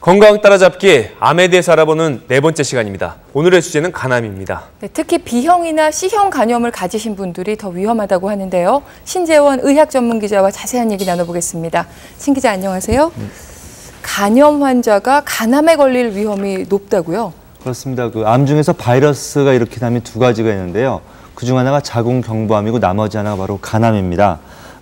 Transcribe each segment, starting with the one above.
건강 따라잡기, 암에 대해서 알아보는 네 번째 시간입니다. 오늘의 주제는 간암입니다. 네, 특히 B형이나 C형 간염을 가지신 분들이 더 위험하다고 하는데요. 신재원 의학 전문 기자와 자세한 얘기 나눠보겠습니다. 신 기자 안녕하세요. 간염 환자가 간암에 걸릴 위험이 높다고요? 그렇습니다. 암 중에서 바이러스가 일으키는 암이 두 가지가 있는데요. 그중 하나가 자궁경부암이고 나머지 하나가 바로 간암입니다.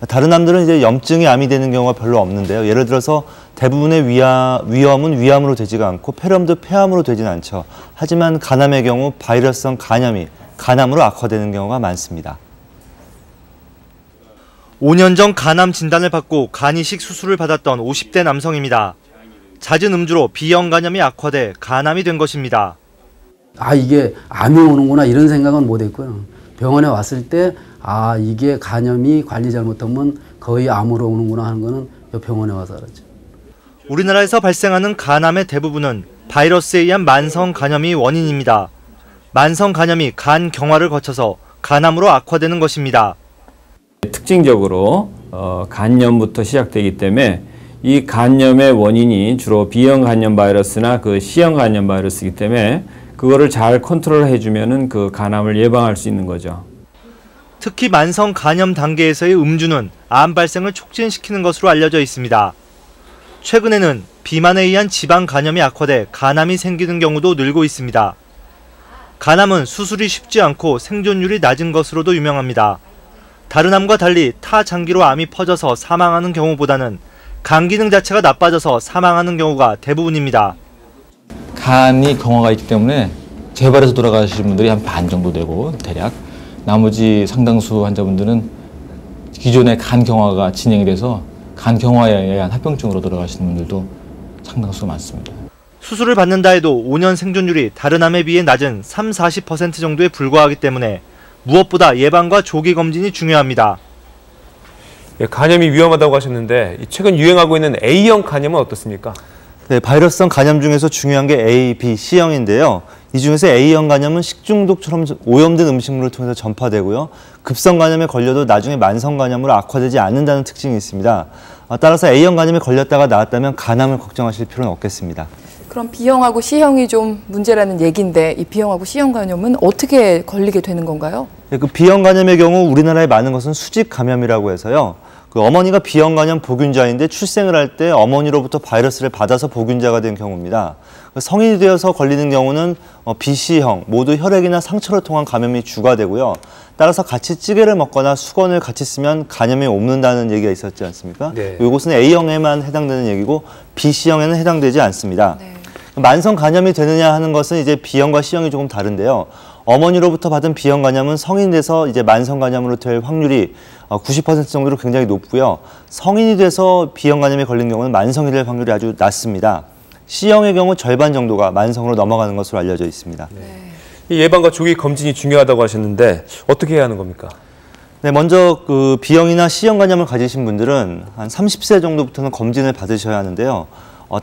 다른 암들은 이제 염증이 암이 되는 경우가 별로 없는데요. 예를 들어서 대부분의 위염은 위암으로 되지가 않고 폐렴도 폐암으로 되지는 않죠. 하지만 간암의 경우 바이러스성 간염이 간암으로 악화되는 경우가 많습니다. 5년 전 간암 진단을 받고 간이식 수술을 받았던 50대 남성입니다. 잦은 음주로 B형 간염이 악화돼 간암이 된 것입니다. 이게 암이 오는구나 이런 생각은 못 했고요. 병원에 왔을 때 이게 간염이 관리 잘못하면 거의 암으로 오는구나 하는 거는 병원에 와서 알았죠. 우리나라에서 발생하는 간암의 대부분은 바이러스에 의한 만성 간염이 원인입니다. 만성 간염이 간 경화를 거쳐서 간암으로 악화되는 것입니다. 특징적으로 간염부터 시작되기 때문에 이 간염의 원인이 주로 B형 간염 바이러스나 C형 간염 바이러스이기 때문에 그거를 잘 컨트롤해 주면은 그 간암을 예방할 수 있는 거죠. 특히 만성 간염 단계에서의 음주는 암 발생을 촉진시키는 것으로 알려져 있습니다. 최근에는 비만에 의한 지방 간염이 악화돼 간암이 생기는 경우도 늘고 있습니다. 간암은 수술이 쉽지 않고 생존율이 낮은 것으로도 유명합니다. 다른 암과 달리 타 장기로 암이 퍼져서 사망하는 경우보다는 간 기능 자체가 나빠져서 사망하는 경우가 대부분입니다. 간이 경화가 있기 때문에 재발해서 돌아가시는 분들이 한 반 정도 되고 대략 나머지 상당수 환자분들은 기존의 간 경화가 진행이 돼서 간 경화에 의한 합병증으로 돌아가시는 분들도 상당수 많습니다. 수술을 받는다 해도 5년 생존율이 다른 암에 비해 낮은 30-40% 정도에 불과하기 때문에 무엇보다 예방과 조기 검진이 중요합니다. 간염이 위험하다고 하셨는데 최근 유행하고 있는 A형 간염은 어떻습니까? 네, 바이러스성 간염 중에서 중요한 게 A, B, C형인데요. 이 중에서 A형 간염은 식중독처럼 오염된 음식물을 통해서 전파되고요. 급성 간염에 걸려도 나중에 만성 간염으로 악화되지 않는다는 특징이 있습니다. 따라서 A형 간염에 걸렸다가 나았다면 간암을 걱정하실 필요는 없겠습니다. 그럼 B형하고 C형이 좀 문제라는 얘기인데 이 B형하고 C형 간염은 어떻게 걸리게 되는 건가요? 네, B형 간염의 경우 우리나라에 많은 것은 수직 감염이라고 해서요. 어머니가 B형 간염 보균자인데 출생을 할 때 어머니로부터 바이러스를 받아서 보균자가 된 경우입니다. 성인이 되어서 걸리는 경우는 B, C형 모두 혈액이나 상처를 통한 감염이 주가 되고요. 따라서 같이 찌개를 먹거나 수건을 같이 쓰면 간염이 옮는다는 얘기가 있었지 않습니까? 네. 이것은 A형에만 해당되는 얘기고 B, C형에는 해당되지 않습니다. 네. 만성 간염이 되느냐 하는 것은 이제 B형과 C형이 조금 다른데요. 어머니로부터 받은 B형 간염은 성인 돼서 이제 만성 간염으로 될 확률이 90% 정도로 굉장히 높고요. 성인이 돼서 B형 간염에 걸린 경우는 만성이 될 확률이 아주 낮습니다. C형의 경우 절반 정도가 만성으로 넘어가는 것으로 알려져 있습니다. 네. 예방과 조기 검진이 중요하다고 하셨는데 어떻게 해야 하는 겁니까? 네, 먼저 B형이나 C형 간염을 가지신 분들은 한 30세 정도부터는 검진을 받으셔야 하는데요.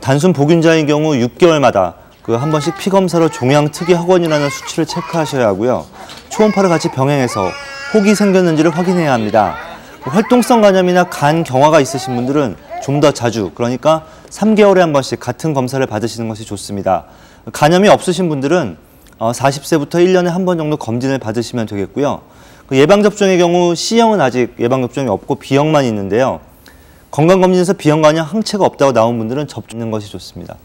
단순 보균자인 경우 6개월마다 한 번씩 피검사로 종양특이학원이라는 수치를 체크하셔야 하고요. 초음파를 같이 병행해서 혹이 생겼는지를 확인해야 합니다. 활동성 간염이나 간 경화가 있으신 분들은 좀 더 자주, 그러니까 3개월에 한 번씩 같은 검사를 받으시는 것이 좋습니다. 간염이 없으신 분들은 40세부터 1년에 한 번 정도 검진을 받으시면 되겠고요. 예방접종의 경우 C형은 아직 예방접종이 없고 B형만 있는데요. 건강검진에서 B형 간염 항체가 없다고 나온 분들은 접종하는 것이 좋습니다.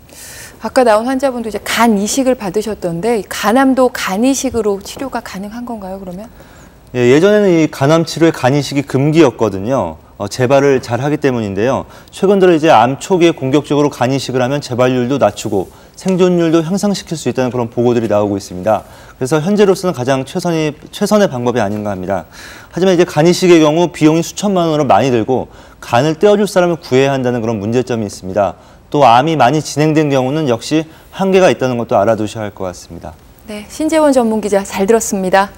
아까 나온 환자분도 이제 간 이식을 받으셨던데 간암도 간 이식으로 치료가 가능한 건가요, 그러면? 예, 예전에는 이 간암 치료에 간 이식이 금기였거든요. 재발을 잘 하기 때문인데요. 최근 들어 이제 암 초기에 공격적으로 간 이식을 하면 재발률도 낮추고 생존율도 향상시킬 수 있다는 그런 보고들이 나오고 있습니다. 그래서 현재로서는 가장 최선의 방법이 아닌가 합니다. 하지만 이제 간 이식의 경우 비용이 수천만 원으로 많이 들고 간을 떼어줄 사람을 구해야 한다는 그런 문제점이 있습니다. 또 암이 많이 진행된 경우는 역시 한계가 있다는 것도 알아두셔야 할 것 같습니다. 네, 신재원 전문 기자 잘 들었습니다.